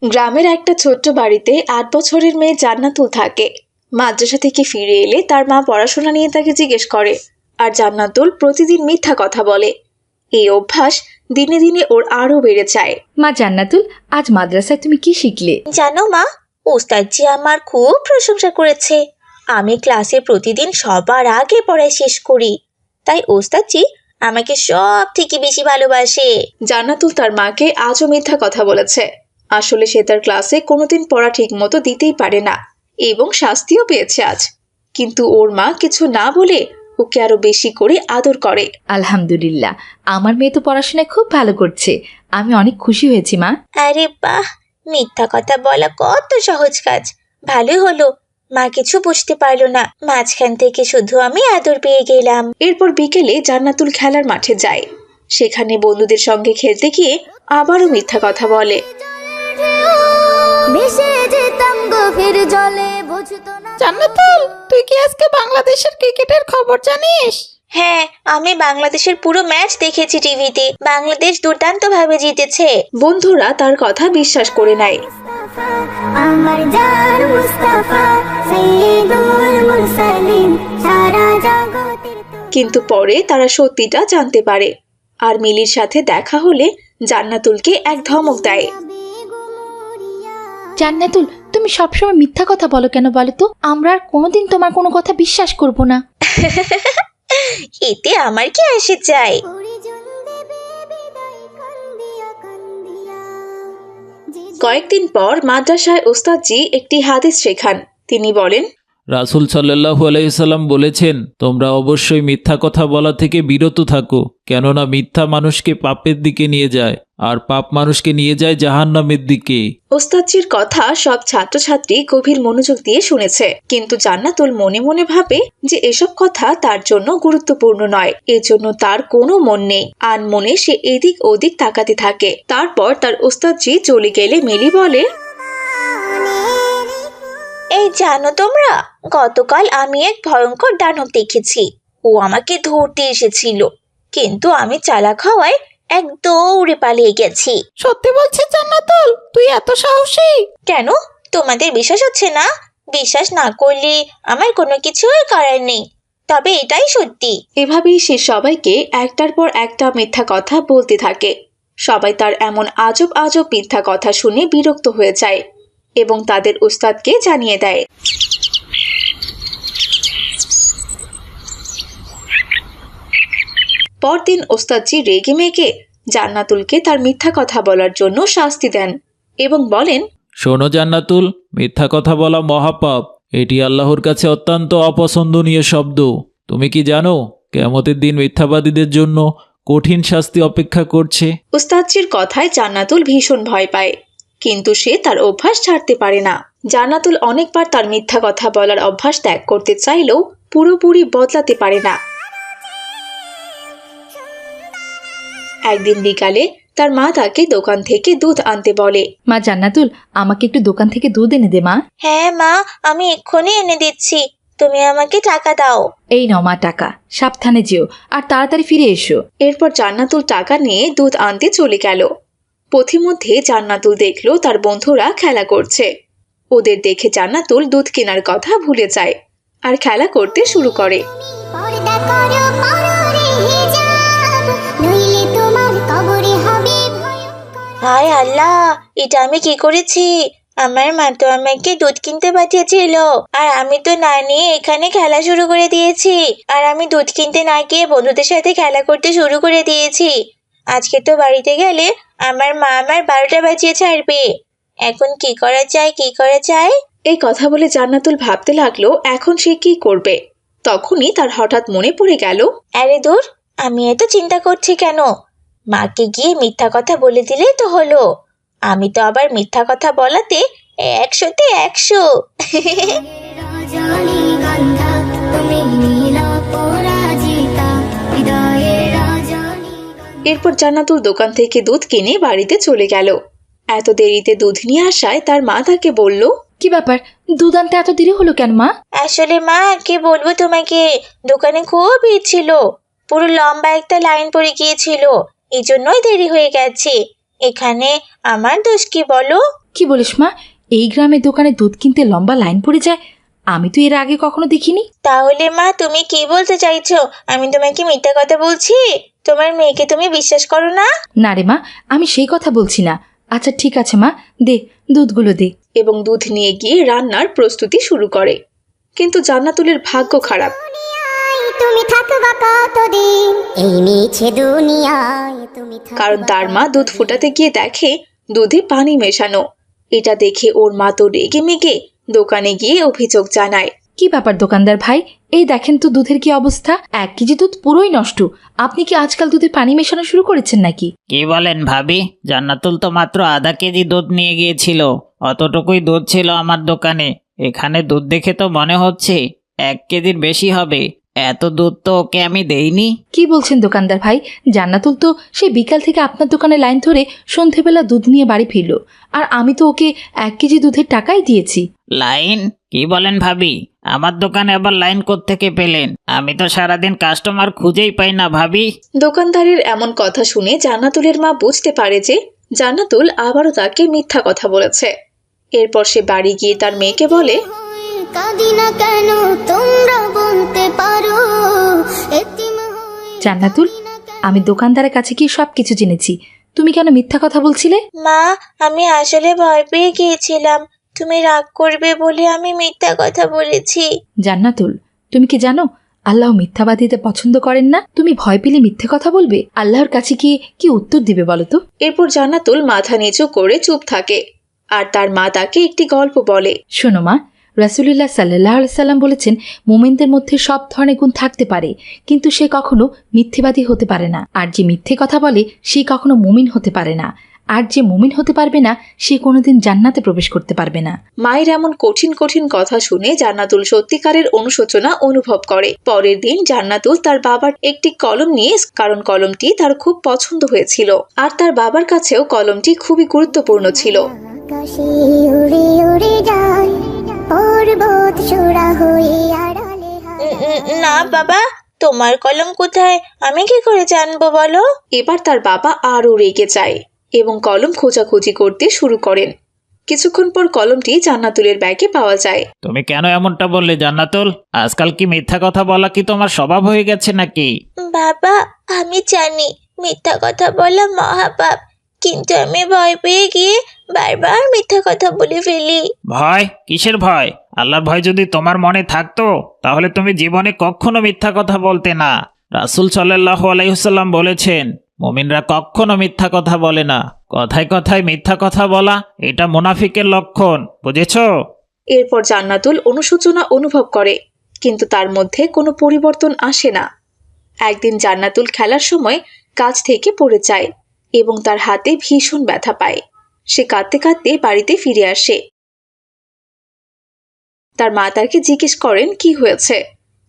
গ্রামের একটা ছোট্ট বাড়িতে ৮ বছরের মেয়ে জান্নাতুল থাকে। মাদ্রাসা থেকে ফিরে এলে তার মা পড়াশোনা নিয়ে তাকে জিজ্ঞেস করে, আর জান্নাতুল প্রতিদিন মিথ্যা কথা বলে। এই অভ্যাস দিনে দিনে ওর আরো বেড়ে যায়। মা জান্নাতুল, আজ মাদ্রাসায় তুমি কি শিখলে? জানো মা, ওস্তাদজি আমার খুব প্রশংসা করেছে। আমি ক্লাসে প্রতিদিন সবার আগে পড়া শেষ করি, তাই ওস্তাদজি আমাকে সব থেকে বেশি ভালোবাসে। জান্নাতুল তার মাকে আজও মিথ্যা কথা বলেছে। আসলে সে তার ক্লাসে কোনোদিন পড়া ঠিক মতো দিতেই পারে না এবং শাস্তিও পেয়েছে আজ। কিন্তু ওর মা কিছু না বলে ওকে আরো বেশি করে আদর করে। আলহামদুলিল্লাহ, আমার মেয়ে তো পড়াশোনায় খুব ভালো করছে। আমি অনেক খুশি হয়েছি মা। আরে বাহ, মিথ্যা কথা বলা কত সহজ কাজ। ভালোই হলো মা কিছু বুঝতে পারলো না, মাঝখান থেকে শুধু আমি আদর পেয়ে গেলাম। এরপর বিকেলে জান্নাতুল খেলার মাঠে যায়। সেখানে বন্ধুদের সঙ্গে খেলতে গিয়ে আবারও মিথ্যা কথা বলে। জান্নাতুল, তুই কি আজকে বাংলাদেশের ক্রিকেটের খবর জানিস? হ্যাঁ, আমি বাংলাদেশের পুরো ম্যাচ দেখেছি টিভিতে। বাংলাদেশ দুর্দান্ত ভাবে জিতেছে। বন্ধুরা তার কথা বিশ্বাস করে নেয়। কিন্তু পরে তারা সত্যিটা জানতে পারে, আর মিলির সাথে দেখা হলে জান্নাতুলকে এক ধমক দেয়। জান্নাতুল, তুমি সবসময় মিথ্যা কথা বলো কেন বলো তো? আমরা আর কোনোদিন তোমার কোনো কথা বিশ্বাস করব না। এতে আমার কি আসে যায়? কয়েকদিন পর মাদ্রাসায় ওস্তাদজি একটি হাদিস শেখান। তিনি বলেন, রাসূল সাল্লাল্লাহু আলাইহি সাল্লাম বলেছেন, তোমরা অবশ্যই মিথ্যা কথা বলা থেকে বিরত থাকো, কেননা মিথ্যা মানুষকে পাপের দিকে নিয়ে যায়, আর পাপ মানুষকে নিয়ে যায় জাহান্নামের দিকে। ওস্তাদজির কথা সব ছাত্রছাত্রী গভীর মনোযোগ দিয়ে শুনেছে, কিন্তু জান্নাতুল মনে মনে ভাবে যে এসব কথা তার জন্য গুরুত্বপূর্ণ নয়। এজন্য তার কোনো মন নেই। আনমনে সে এদিক ওদিক তাকাতে থাকে। তারপর তার ওস্তাদজি চলে গেলে মিলি বলে, এই জানো তোমরা, গতকাল আমি এক ভয়ঙ্কর দানব দেখেছি। ও আমাকে ধরতে এসেছিল, কিন্তু আমি চালাক হওয়ায় এক দৌড়ে পালিয়ে গেছি। সত্যি বলছিস জান্নাতুল? তুই এত সাহসী? কেন, তোমাদের বিশ্বাস হচ্ছে না? বিশ্বাস না করলে আমার কোনো কিছুই করার নেই, তবে এটাই সত্যি। এভাবেই সে সবাইকে একটার পর একটা মিথ্যা কথা বলতে থাকে। সবাই তার এমন আজব আজব মিথ্যা কথা শুনে বিরক্ত হয়ে যায় এবং তাদের উস্তাদকে জানিয়ে দেয়। পরদিন ওস্তাদজি রেগে মেগে জান্নাতুলকে তার মিথ্যা কথা বলার জন্য শাস্তি দেন এবং বলেন, শোনো জান্নাতুল, মিথ্যা কথা বলা মহাপাপ। এটি আল্লাহর কাছে অত্যন্ত অপছন্দনীয় শব্দ। তুমি কি জানো, কিয়ামতের দিন মিথ্যাবাদীদের জন্য কঠিন শাস্তি অপেক্ষা করছে? উস্তাদজির কথায় জান্নাতুল ভীষণ ভয় পায়, কিন্তু সে তার অভ্যাস ছাড়তে পারে না। জান্নাতুল অনেকবার তার মিথ্যা কথা বলার অভ্যাস ত্যাগ করতে চাইলেও পুরোপুরি বদলাতে পারে না। একদিন বিকালে তার মা তাকে দোকান থেকে দুধ আনতে বলে। মা জান্নাতুল, আমাকে একটু দোকান থেকে দুধ এনে দে মা। হ্যাঁ মা, আমি এক্ষুনি এনে দিচ্ছি, তুমি আমাকে টাকা দাও। এই নাও মা টাকা, সাবধানে যেও আর তাড়াতাড়ি ফিরে এসো। এরপর জান্নাতুল টাকা নিয়ে দুধ আনতে চলে গেল। পথিমধ্যে জান্নাতুল দেখলো তার বন্ধুরা খেলা করছে। ওদের দেখে জান্নাতুল দুধ কেনার কথা ভুলে যায় আর খেলা করতে শুরু করে। হায় আল্লাহ, এটা আমি কি করেছি? আমার মা তো আমাকে দুধ কিনতে পাঠিয়েছিল, আর আমি তো না নিয়ে এখানে খেলা শুরু করে দিয়েছি। আর আমি দুধ কিনতে না গিয়ে বন্ধুদের সাথে খেলা করতে শুরু করে দিয়েছি। আজকে তো বাড়িতে গেলে আমার মা আমার 12টা বাজিয়ে ছাড়বে। এখন কি করা যায়, কি করা যায়? এই কথা বলে জান্নাতুল ভাবতে লাগলো এখন সে কি করবে। তখনই তার হঠাৎ মনে পড়ে গেল, আরে দূর, আমি এত চিন্তা করছি কেন? মাকে গিয়ে মিথ্যা কথা বলে দিলেই তো হলো। আমি তো আবার মিথ্যা কথা বলাতে 100তে 100। এরপর জান্নাতুল দোকান থেকে দুধ কিনে বাড়িতে চলে গেল। এত দেরিতে দুধ নিয়ে আসায় তার মা তাকে বলল, কি ব্যাপার, দুধ আনতে এত দেরি হলো কেন মা? আসলে মা, কি বলবো তোমাকে, দোকানে খুব ভিড় ছিল, পুরো লম্বা একটা লাইন পড়ে গিয়েছিল, এই জন্যই দেরি হয়ে গেছে। এখানে আমার দোষ কি বলো? কি বলিস মা? এই গ্রামের দোকানে দুধ কিনতে লম্বা লাইন পড়ে যায়? আমি তো এর আগে কখনো দেখিনি। তাহলে মা তুমি কি বলতে চাইছো? আমি তোমাকে মিথ্যা কথা বলছি? তোমার মেয়েকে তুমি বিশ্বাস করো না? না রে মা, আমি সেই কথা বলছি না। আচ্ছা ঠিক আছে মা, দে দুধগুলো দে। এবং দুধ নিয়ে গিয়ে রান্নার প্রস্তুতি শুরু করে। কিন্তু জান্নাতুলের ভাগ্য খারাপ, তুমি থাকবা কতদিন এই মিছে দুনিয়ায়, তুমি কারণ তার মা দুধ ফোটাতে গিয়ে দেখে দুধে পানি মেশানো। এটা দেখে ওর মা তো রেগে মেগে দোকানে গিয়ে অভিযোগ জানায়। কি ব্যাপার দোকানদার ভাই, এই দেখেন তো দুধের কি অবস্থা। 1 কেজি দুধ পুরোই নষ্ট। আপনি কি আজকাল দুধে পানি মেশানো শুরু করেছেন নাকি? কি বলেন ভাবি? জান্নাতুল তো মাত্র আধা কেজি দুধ নিয়ে গিয়েছিল। অতটুকুই দুধ ছিল আমার দোকানে। এখানে দুধ দেখে তো মনে হচ্ছে 1 কেজির বেশি হবে। এত দুধ তো ওকে আমি দেইনি। কি বলছেন দোকানদার ভাই? জান্নাতুল তো সেই বিকাল থেকে আপনার দোকানে লাইন ধরে সন্ধেবেলা দুধ নিয়ে বাড়ি ফিরল, আর আমি তো ওকে 1 কেজি দুধের টাকাই দিয়েছি। লাইন? কি বলেন ভাবি? আমার দোকানে আবার লাইন কোত্থেকে পেলেন? আমি তো সারাদিন কাস্টমার খুঁজেই পাই না ভাবি। দোকানদারের এমন কথা শুনে জান্নাতুলের মা বুঝতে পারে যে জান্নাতুল আবারও তাকে মিথ্যা কথা বলেছে। এরপর সে বাড়ি গিয়ে তার মেয়েকে বলে, কাঁদি না কেন তোমরা বলতে পারো। জান্নাতুল, আমি দোকানদারের কাছে গিয়ে সবকিছু জেনেছি। তুমি কেন মিথ্যা কথা বলছিলে? মা আমি আসলে ভয় পেয়ে গিয়েছিলাম, তুমি রাগ করবে বলে আমি মিথ্যা কথা বলেছি। জান্নাতুল, তুমি কি জানো আল্লাহ মিথ্যাবাদীতে পছন্দ করেন না? তুমি ভয় পেলে মিথ্যে কথা বলবে? আল্লাহর কাছে গিয়ে কি উত্তর দিবে বলো তো? এরপর জান্নাতুল মাথা নিচু করে চুপ থাকে, আর তার মা তাকে একটি গল্প বলে। শোনো মা, রাসূলুল্লাহ সাল্লাল্লাহু আলাইহি সাল্লাম বলেছেন, মুমিনদের মধ্যে সব ধরনের গুণ থাকতে পারে, কিন্তু সে কখনো মিথ্যেবাদী হতে পারে না। আর যে মিথ্যে কথা বলে সে কখনো মুমিন হতে পারে না। আর যে মুমিন হতে পারবে না সে কোনোদিন জান্নাতে প্রবেশ করতে পারবে না। মায়ের এমন কঠিন কঠিন কথা শুনে জান্নাতুল সত্যিকারের অনুশোচনা অনুভব করে। পরের দিন জান্নাতুল তার বাবার একটি কলম নিয়ে, কারণ কলমটি তার খুব পছন্দ হয়েছিল, আর তার বাবার কাছেও কলমটি খুবই গুরুত্বপূর্ণ ছিল। আকাশে উড়ে উড়ে যায় পর্বত চূড়া হয়ে আড়ালে না বাবা, তোমার কলম কোথায়? আমি কি করে জানবো বলো? এবার তার বাবা আরও রেগে যায় এবং কলম খোঁজাখুঁজি করতে শুরু করেন। কিছুক্ষণ পর কলমটি জান্নাতুলের ব্যাগে পাওয়া যায়। তুমি কেন এমনটা বললে জান্নাতুল? আজকাল কি মিথ্যা কথা বলা কি তোমার স্বভাব হয়ে গেছে নাকি? বাবা আমি জানি মিথ্যা কথা বলা মহাপাপ, কিন্তু আমি ভয় পেয়ে গিয়ে বারবার মিথ্যা কথা বলে ফেলি। ভয়? কিসের ভয়? আল্লাহর ভয় যদি তোমার মনে থাকতো তাহলে তুমি জীবনে কখনো মিথ্যা কথা বলতে না। রাসূল সাল্লাল্লাহু আলাইহি ওয়াসাল্লাম বলেছেন, মুমিনরা কখনো মিথ্যা কথা বলে না। কথায় কথায় মিথ্যা কথা বলা এটা মুনাফিকের লক্ষণ, বুঝেছো? এরপর জান্নাতুল অনুশোচনা অনুভব করে, কিন্তু তার মধ্যে কোনো পরিবর্তন আসে না। একদিন জান্নাতুল খেলার সময় গাছ থেকে পড়ে যায় এবং তার হাতে ভীষণ ব্যথা পায়। সে কাঁদতে কাঁদতে বাড়িতে ফিরে আসে। তার মা তাকে জিজ্ঞেস করেন কি হয়েছে,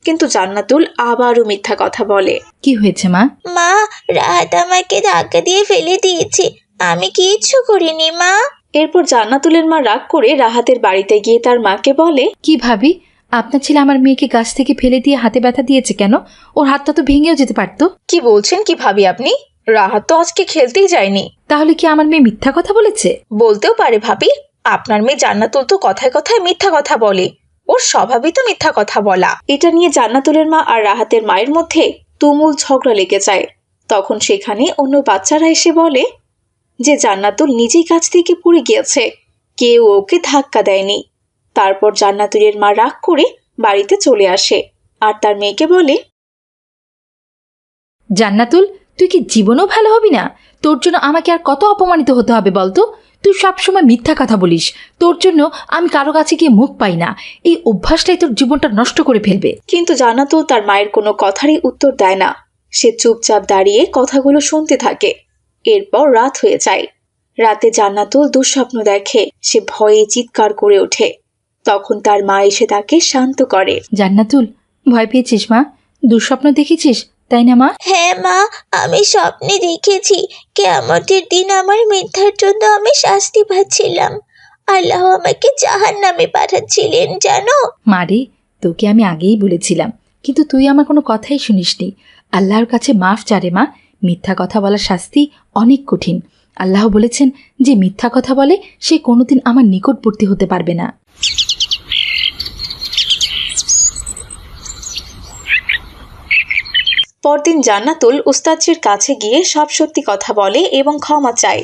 কিন্তু জান্নাতুল আবারও মিথ্যা কথা বলে। কি হয়েছে মা? মা রাহাত আমাকে ধাক্কা দিয়ে ফেলে দিয়েছে, আমি কিচ্ছু করিনি মা। এরপর জান্নাতুলের মা রাগ করে রাহাতের বাড়িতে গিয়ে তার মাকে বলে, কি ভাবি, আপনার ছেলে আমার মেয়েকে গাছ থেকে ফেলে দিয়ে হাতে ব্যথা দিয়েছে কেন? ওর হাতটা তো ভেঙেও যেতে পারতো। কি বলছেন কি ভাবি আপনি? রাহাত তো আজকে খেলতেই যায়নি। তাহলে কি আমার মেয়ে মিথ্যা কথা বলেছে? বলতেও পারে ভাবি, আপনার মেয়ে জান্নাতুল তো কথায় কথায় মিথ্যা কথা বলে, ওর স্বভাবই তো মিথ্যা কথা বলা। এটা নিয়ে জান্নাতুলের মা আর রাহাতের মায়ের মধ্যে তুমুল ঝগড়া লেগে যায়। তখন সেখানে অন্য বাচ্চারা এসে বলে যে জান্নাতুল নিজেই কাছ থেকে পড়ে গিয়েছে, কেউ ওকে ধাক্কা দেয়নি। তারপর জান্নাতুলের মা রাগ করে বাড়িতে চলে আসে আর তার মেয়েকে বলে, জান্নাতুল, তুই কি জীবনেও ভালো হবি না? তোর জন্য আমাকে আর কত অপমানিত হতে হবে বলতো? তুই সবসময় মিথ্যা কথা বলিস, তোর জন্য আমি কারো কাছে গিয়ে মুখ পাই না। এই অভ্যাসটাই তোর জীবনটা নষ্ট করে ফেলবে। কিন্তু জান্নাতুল তার মায়ের কোনো কথারই উত্তর দেয় না। সে চুপচাপ দাঁড়িয়ে কথাগুলো শুনতে থাকে। এরপর রাত হয়ে যায়। রাতে জান্নাতুল দুঃস্বপ্ন দেখে, সে ভয়ে চিৎকার করে ওঠে। তখন তার মা এসে তাকে শান্ত করে। জান্নাতুল, ভয় পেয়েছিস মা? দুঃস্বপ্ন দেখেছিস তাই না মা? হ্যাঁ মা, আমি স্বপ্নে দেখেছি কিয়ামতের দিন আমার মিথ্যার জন্য আমি শাস্তি পাচ্ছিলাম। আল্লাহ আমাকে জাহান্নামে পাঠাচ্ছিলেন জানো। মারে, তোকে আমি আগেই বলেছিলাম, কিন্তু তুই আমার কোনো কথাই শুনিসনি। আল্লাহর কাছে মাফ চারে মা। মিথ্যা কথা বলার শাস্তি অনেক কঠিন। আল্লাহ বলেছেন যে মিথ্যা কথা বলে সে কোনোদিন আমার নিকটবর্তী হতে পারবে না। পরদিন জান্নাতুল উস্তাদজির কাছে গিয়ে সব সত্যি কথা বলে এবং ক্ষমা চায়।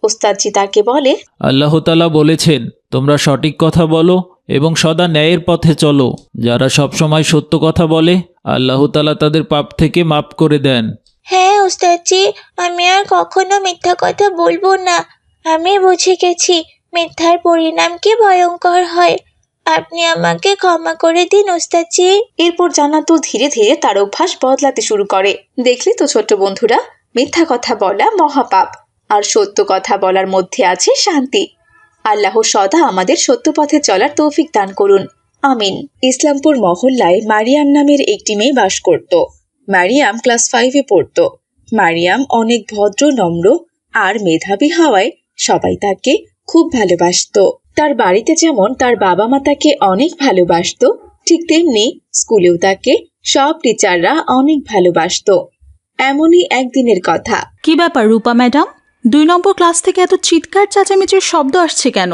উস্তাদজি তাকে বলে, আল্লাহ তাআলা বলেছেন তোমরা সঠিক কথা বলো এবং সদা ন্যায়ের পথে চলো। যারা সবসময় সত্য কথা বলে আল্লাহ তাআলা তাদের পাপ থেকে মাফ করে দেন। হ্যাঁ ওস্তাদজি, আমি আর কখনো মিথ্যা কথা বলবো না। আমি বুঝে গেছি মিথ্যার পরিণাম কি ভয়ঙ্কর হয়। আপনি আমাকে ক্ষমা করে দিন ওস্তাদজি। এরপর জান্নাতুল ধীরে ধীরে তার অভ্যাস বদলাতে শুরু করে। দেখলি তো ছোট্ট বন্ধুরা, মিথ্যা কথা বলা মহাপাপ, আর সত্য কথা বলার মধ্যে আছে শান্তি। আল্লাহ সদা আমাদের সত্য পথে চলার তৌফিক দান করুন, আমিন। ইসলামপুর মহল্লায় মারিয়াম নামের একটি মেয়ে বাস করত। মারিয়াম ক্লাস 5-এ পড়ত। মারিয়াম অনেক ভদ্র, নম্র আর মেধাবী হওয়ায় সবাই তাকে খুব ভালোবাসতো। তার বাড়িতে যেমন তার বাবা মা তাকে অনেক ভালোবাসতো, ঠিক তেমনি স্কুলেও তাকে সব টিচাররা অনেক ভালোবাসতো। এমনই একদিনের কথা। কি ব্যাপার রূপা ম্যাডাম, 2 নম্বর ক্লাস থেকে এত চিৎকার চেঁচামেচির শব্দ আসছে কেন?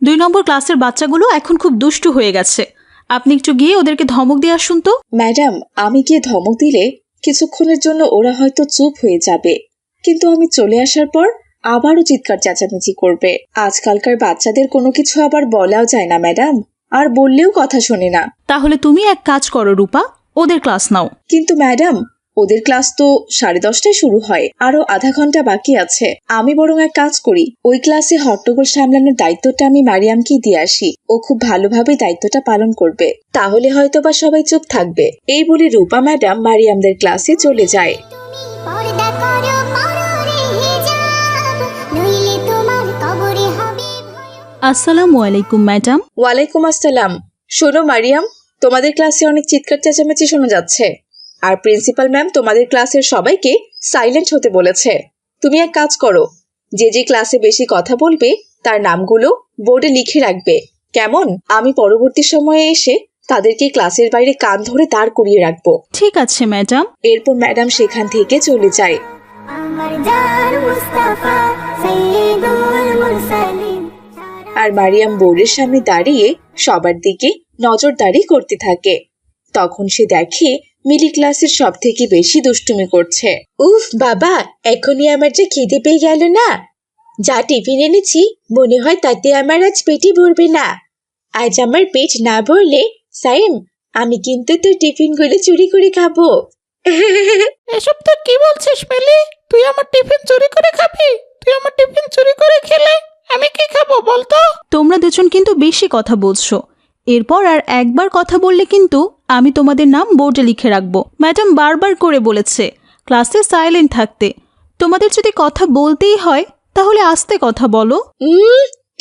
2 নম্বর ক্লাসের বাচ্চাগুলো এখন খুব দুষ্টু হয়ে গেছে। আপনি একটু গিয়ে ওদেরকে ধমক দিয়ে আসুন তো। ম্যাডাম, আমি গিয়ে ধমক দিলে কিছুক্ষণের জন্য ওরা হয়তো চুপ হয়ে যাবে, কিন্তু আমি চলে আসার পর আবারও চিৎকার চেঁচামেচি করবে। আজকালকার বাচ্চাদের কোনো কিছু আবার বলাও যায় না ম্যাডাম, আর বললেও কথা শোনে না। তাহলে তুমি এক কাজ করো রূপা, ওদের ক্লাস নাও। কিন্তু ম্যাডাম, ওদের ক্লাস তো 10:30টায় শুরু হয়, আরো আধা ঘন্টা বাকি আছে। আমি বরং এক কাজ করি, ওই ক্লাসে হট্টগোল সামলানোর দায়িত্বটা আমি মারিয়ামকেই দিয়ে আসি। ও খুব ভালোভাবে দায়িত্বটা পালন করবে, তাহলে হয়তোবা সবাই চুপ থাকবে। এই বলে রূপা ম্যাডাম মারিয়ামদের ক্লাসে চলে যায়। পর্দা করো পররে হিজাব, নইলে তোমার কবরে হবে আসসালামু আলাইকুম ম্যাডাম। ওয়ালাইকুম আসসালাম। শোনো মারিয়াম, তোমাদের ক্লাসে অনেক চিৎকার চেঁচামেচি শোনা যাচ্ছে, আর প্রিন্সিপাল ম্যাম তোমাদের ক্লাসের সবাইকে সাইলেন্ট হতে বলেছে। তুমি এক কাজ করো, যে যে ক্লাসে বেশি কথা বলবে তার নামগুলো বোর্ডে লিখে রাখবে, কেমন? আমি পরবর্তী সময়ে এসে তাদেরকে ক্লাসের বাইরে কান ধরে দাঁড় করিয়ে রাখবো। ঠিক আছে ম্যাডাম। এরপর ম্যাডাম সেখান থেকে চলে যায়। আমার জান মুস্তাফা সাইয়্যিদুল মুরসালিন। আর মারিয়াম বোর্ডের সামনে দাঁড়িয়ে সবার দিকে নজরদারি করতে থাকে। তখন সে দেখে মিলি ক্লাসের সব থেকে বেশি দুষ্টুমি করছে। উফ বাবা, এখনই আমার যে খিদে পেয়ে গেল না। যা টিফিন এনেছি মনে হয় তাতে আমার আজ পেটই ভরবে না। আজ আমার পেট না ভরলে সাইম, আমি কিন্তু তোর টিফিনগুলো চুরি করে খাবো। এসব তো কি বলছিস মিলি? তুই আমার টিফিন চুরি করে খাবি? তুই আমার টিফিন চুরি করে খেলে আমি কি খাবো বলতো? তোমরা দুজন কিন্তু বেশি কথা বলছো। এরপর আর একবার কথা বললে কিন্তু আমি তোমাদের নাম বোর্ডে লিখে রাখবো। ম্যাডাম বারবার করে বলেছে ক্লাসে সাইলেন্ট থাকতে। তোমাদের যদি কথা বলতেই হয় তাহলে আস্তে কথা বলো।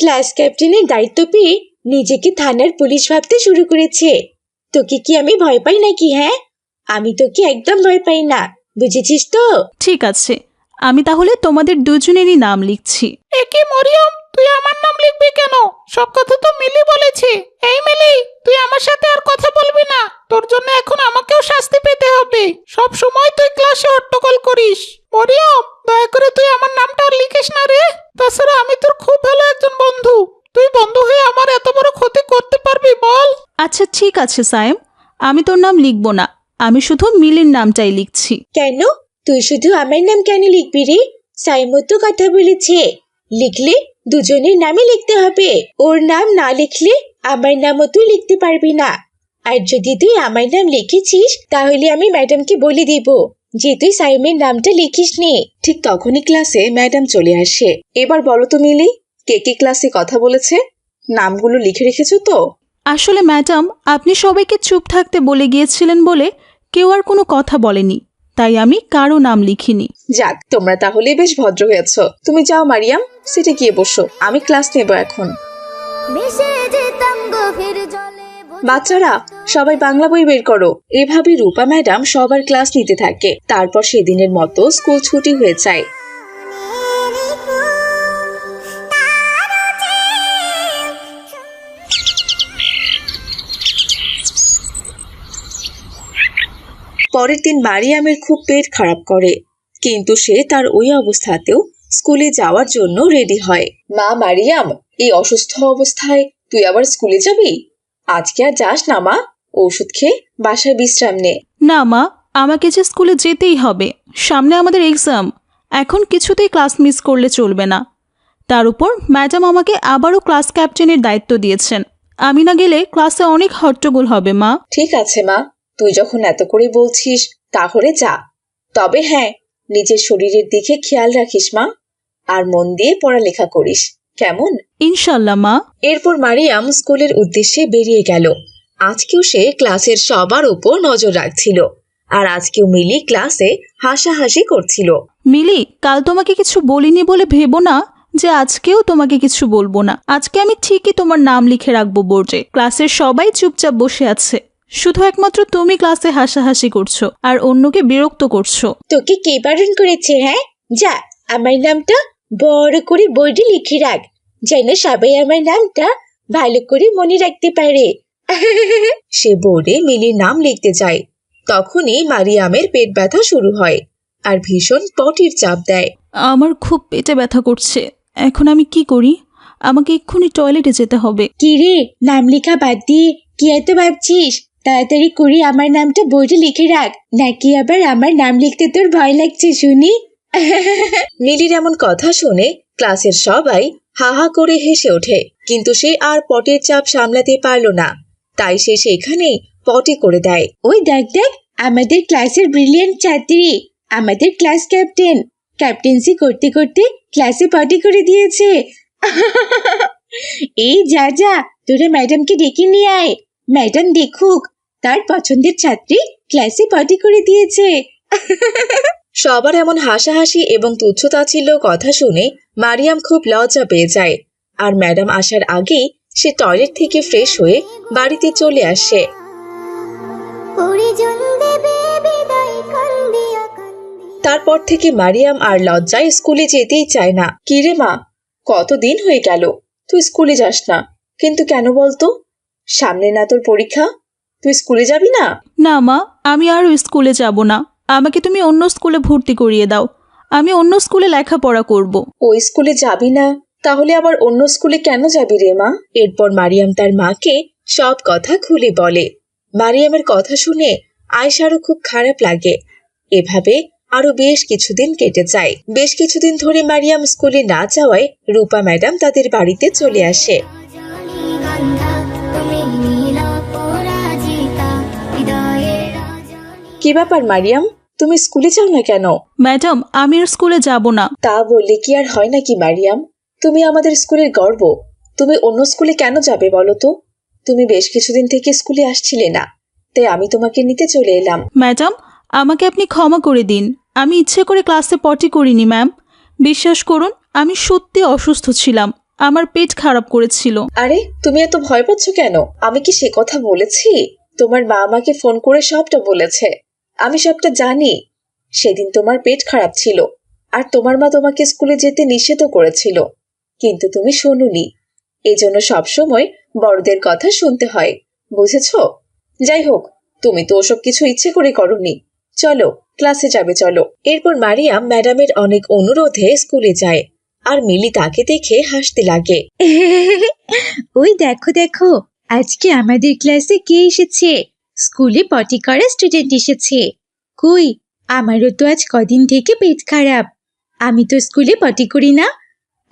ক্লাস ক্যাপ্টেনের দায়িত্ব পেয়ে নিজেকে থানার পুলিশ ভাবতে শুরু করেছে। তোকে কি আমি ভয় পাই নাকি? হ্যাঁ, আমি তোকে একদম ভয় পাই না, বুঝেছিস তো? ঠিক আছে, আমি তাহলে তোমাদের দুজনেরই নাম লিখছি। এ কি মরিয়ম, তুই আমার নাম লিখবি কেন? সব কথা তো মিলি বলেছে। এই মিলি, তুই আমার সাথে আর কথা বলবি না। তোর জন্য এখন আমাকেও শাস্তি পেতে হবে। সব সময় তুই ক্লাসে হট্টগোল করিস। মরিয়ম, দয়া করে তুই আমার নামটা আর লিখিস না রে। তাছাড়া আমি তোর খুব ভালো একজন বন্ধু। তুই বন্ধু হয়ে আমার এত বড় ক্ষতি করতে পারবি বল? আচ্ছা ঠিক আছে সায়েম, আমি তোর নাম লিখবো না, আমি শুধু মিলির নামটাই লিখছি। কেন? তুই শুধু আমার নাম কেন লিখবি রে? সাইমো তো কথা বলেছে, লিখলে দুজনের নামই লিখতে হবে। ওর নাম না লিখলে আমার নামও তুই লিখতে পারবি না। আর যদি তুই আমার নাম লিখেছিস তাহলে আমি ম্যাডামকে বলে দিব যে তুই সাইমের নামটা লিখিস নি। ঠিক তখনই ক্লাসে ম্যাডাম চলে আসে। এবার বলো তো মিলি, কে কে ক্লাসে কথা বলেছে? নামগুলো লিখে রেখেছো তো? আসলে ম্যাডাম, আপনি সবাইকে চুপ থাকতে বলে গিয়েছিলেন বলে কেউ আর কোনো কথা বলেনি, তাই আমি কারো নাম লিখিনি। যাক, তোমরা তাহলে বেশ ভদ্র হয়েছো। তুমি যাও মারিয়াম, সিটে গিয়ে বসো, আমি ক্লাস নেব এখন। ভেসে যেতাম গভীর জলে। বাচ্চারা, সবাই বাংলা বই বের করো। এভাবে রূপা ম্যাডাম সবার ক্লাস নিতে থাকে। তারপর সেদিনের মতো স্কুল ছুটি হয়ে যায়। পরের দিন মারিয়ামের খুব পেট খারাপ করে, কিন্তু সে তার ওই অবস্থাতেও স্কুলে যাওয়ার জন্য রেডি হয়। মা মারিয়াম, এই অসুস্থ অবস্থায় তুই আবার স্কুলে যাবি? আজকে আর যাস না মা, ওষুধ খেয়ে বাসায় বিশ্রাম নে। না মা, আমাকে যে স্কুলে যেতেই হবে, সামনে আমাদের এক্সাম। এখন কিছুতেই ক্লাস মিস করলে চলবে না। তার উপর ম্যাডাম আমাকে আবারও ক্লাস ক্যাপ্টেনের দায়িত্ব দিয়েছেন। আমি না গেলে ক্লাসে অনেক হট্টগোল হবে মা। ঠিক আছে মা, তুই যখন এত করে বলছিস তাহলে যা। তবে হ্যাঁ, নিজের শরীরের দিকে খেয়াল রাখিস মা, আর মন দিয়ে পড়ালেখা করিস, কেমন? ইনশাল্লাহ মা। এরপর মারিয়াম স্কুলের উদ্দেশ্যে বেরিয়ে গেল। আজকেও সে ক্লাসের সবার উপর নজর রাখছিল, আর আজকেও মিলি ক্লাসে হাসাহাসি করছিল। মিলি, কাল তোমাকে কিছু বলিনি বলে ভেবো না যে আজকেও তোমাকে কিছু বলবো না। আজকে আমি ঠিকই তোমার নাম লিখে রাখবো বোর্ডে। ক্লাসের সবাই চুপচাপ বসে আছে, শুধু একমাত্র তুমি ক্লাসে হাসাহাসি করছো আর অন্যকে বিরক্ত করছো। তোকে কে বারণ করেছে? হ্যাঁ, যা আমার নামটা বড় করে বোর্ডে লিখে রাখ, যেন সবাই আমার নামটা ভালো করে মনে রাখতে পারে। সে বোর্ডে মিলির নাম লিখতে যায়। তখনই মারিয়ামের পেট ব্যথা শুরু হয় আর ভীষণ পটির চাপ দেয়। আমার খুব পেটে ব্যথা করছে, এখন আমি কি করি? আমাকে এক্ষুনি টয়লেটে যেতে হবে। কি রে, নাম লেখা বাদ দিয়ে কি এত ভাবছিস? তাড়াতাড়ি করে আমার নামটা বোর্ডে লিখে রাখ, নাকি আবার আমার নাম লিখতে তোর ভয় লাগছে শুনি? মিলির এমন কথা শুনে ক্লাসের সবাই হা হা করে হেসে ওঠে, কিন্তু সে আর পটির চাপ সামলাতে পারল না, তাই সে সেখানেই পটি করে দেয়। ওই দেখ দেখ, আমাদের ক্লাসের ব্রিলিয়েন্ট ছাত্রী, আমাদের ক্লাস ক্যাপ্টেন, ক্যাপ্টেন্সি করতে করতে ক্লাসে পটি করে দিয়েছে। এই যা যা, তোরা ম্যাডামকে ডেকে নিয়ে আয়, ম্যাডাম দেখুক তার পছন্দের ছাত্রী ক্লাসে পটি করে দিয়েছে। সবার এমন হাসাহাসি এবং তুচ্ছতাচ্ছিল্য কথা শুনে মারিয়াম খুব লজ্জা পেয়ে যায়, আর ম্যাডাম আসার আগেই সে টয়লেট থেকে ফ্রেশ হয়ে বাড়িতে চলে আসে। তারপর থেকে মারিয়াম আর লজ্জায় স্কুলে যেতেই চায় না। কিরে মা, কতদিন হয়ে গেল তুই স্কুলে যাস না, কিন্তু কেন বলতো? সামনে না তোর পরীক্ষা, তুই স্কুলে যাবি না? না মা, আমি আর স্কুলে যাব না। আমাকে তুমি অন্য স্কুলে ভর্তি করিয়ে দাও, আমি অন্য স্কুলে লেখাপড়া করব। ওই স্কুলে যাবি না, তাহলে আবার অন্য স্কুলে কেন যাবি রে মা? এরপর মারিয়াম তার মাকে সব কথা খুলে বলে। মারিয়ামের কথা শুনে আয়েশারও খুব খারাপ লাগে। এভাবে আরো বেশ কিছুদিন কেটে যায়। বেশ কিছুদিন ধরে মারিয়াম স্কুলে না যাওয়ায় রূপা ম্যাডাম তাদের বাড়িতে চলে আসে। কি ব্যাপার মারিয়াম, তুমি স্কুলে যাও না কেন? ম্যাডাম, আমি আর স্কুলে যাব না। তা বললে কি আর হয় নাকি মারিয়াম? তুমি আমাদের স্কুলের গর্ব, তুমি অন্য স্কুলে কেন যাবে বলো তো? তুমি বেশ কিছুদিন থেকে স্কুলে আসছিলে না, তাই আমি তোমাকে নিতে চলে এলাম। ম্যাডাম, আমাকে আপনি ক্ষমা করে দিন, আমি ইচ্ছে করে ক্লাসে পটি করিনি ম্যাম। বিশ্বাস করুন, আমি সত্যি অসুস্থ ছিলাম, আমার পেট খারাপ করেছিল। আরে তুমি এত ভয় পাচ্ছ কেন? আমি কি সে কথা বলেছি? তোমার মা আমাকে ফোন করে সবটা বলেছে, আমি সবটা জানি। সেদিন তোমার পেট খারাপ ছিল, আর তোমার মা তোমাকে স্কুলে যেতে নিষেধ করেছিল, কিন্তু তুমি শোনোনি। এজন্য সবসময় বড়দের কথা শুনতে হয়, বুঝেছো? যাই হোক, তুমি তো ওসব কিছু ইচ্ছে করে করোনি। চলো ক্লাসে যাবে, চলো। এরপর মারিয়াম ম্যাডামের অনেক অনুরোধে স্কুলে যায়, আর মিলি তাকে দেখে হাসতে লাগে। ওই দেখো দেখো, আজকে আমাদের ক্লাসে কে এসেছে? স্কুলে পটি করা স্টুডেন্ট এসেছে। কই, আমারও তো আজ কদিন থেকে পেট খারাপ, আমি তো স্কুলে পটি করি না।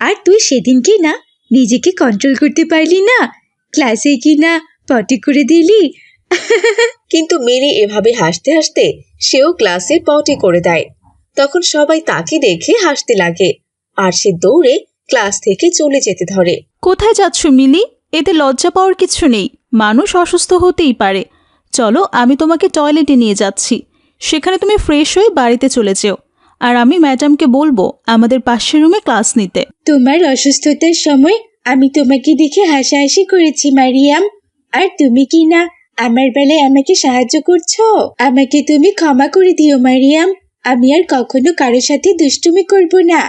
আর তুই সেদিনকে না নিজেকে কন্ট্রোল করতে পারলি না, ক্লাসে কি না পটি করে দিলি। কিন্তু মিলি এভাবে হাসতে হাসতে সেও ক্লাসে পটি করে দেয়। তখন সবাই তাকে দেখে হাসতে লাগে, আর সে দৌড়ে ক্লাস থেকে চলে যেতে ধরে। কোথায় যাচ্ছ মিলি? এতে লজ্জা পাওয়ার কিছু নেই, মানুষ অসুস্থ হতেই পারে। চলো, আমি তোমাকে টয়লেটে নিয়ে যাচ্ছি, সেখানে তুমি ফ্রেশ হয়ে বাড়িতে চলে যেও, আর আমি ম্যাডামকে বলবো আমাদের পাশের রুমে ক্লাস নিতে। তোমার অসুস্থতার সময় আমি তোমাকে দেখে হাসাহাসি করেছি মারিয়াম, আর তুমি কি না আমার বেলায় আমাকে সাহায্য করছো? আমাকে তুমি ক্ষমা করে দিও মারিয়াম, আমি আর কখনো কারোর সাথে দুষ্টুমি করব না,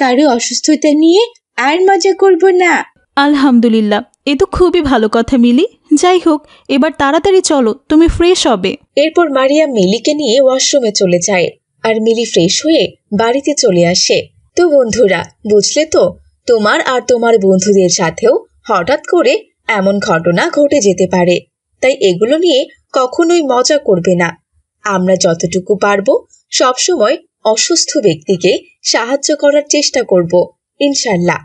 কারো অসুস্থতা নিয়ে আর মজা করব না। আলহামদুলিল্লাহ, এ তো খুবই ভালো কথা মিলি। যাই হোক, এবার তাড়াতাড়ি চলো, তুমি ফ্রেশ হবে। এরপর মারিয়াম মিলিকে নিয়ে ওয়াশরুমে চলে যায়, আর মিলি ফ্রেশ হয়ে বাড়িতে চলে আসে। তো বন্ধুরা, বুঝলে তো, তোমার আর তোমার বন্ধুদের সাথেও হঠাৎ করে এমন ঘটনা ঘটে যেতে পারে। তাই এগুলো নিয়ে কখনোই মজা করবে না। আমরা যতটুকু পারবো সবসময় অসুস্থ ব্যক্তিকে সাহায্য করার চেষ্টা করব, ইনশাল্লাহ।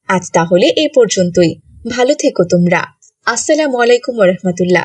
আজ তাহলে এই পর্যন্তই। ভালো থেকো তোমরা। আসসালামু আলাইকুম ওয়া রাহমাতুল্লাহ।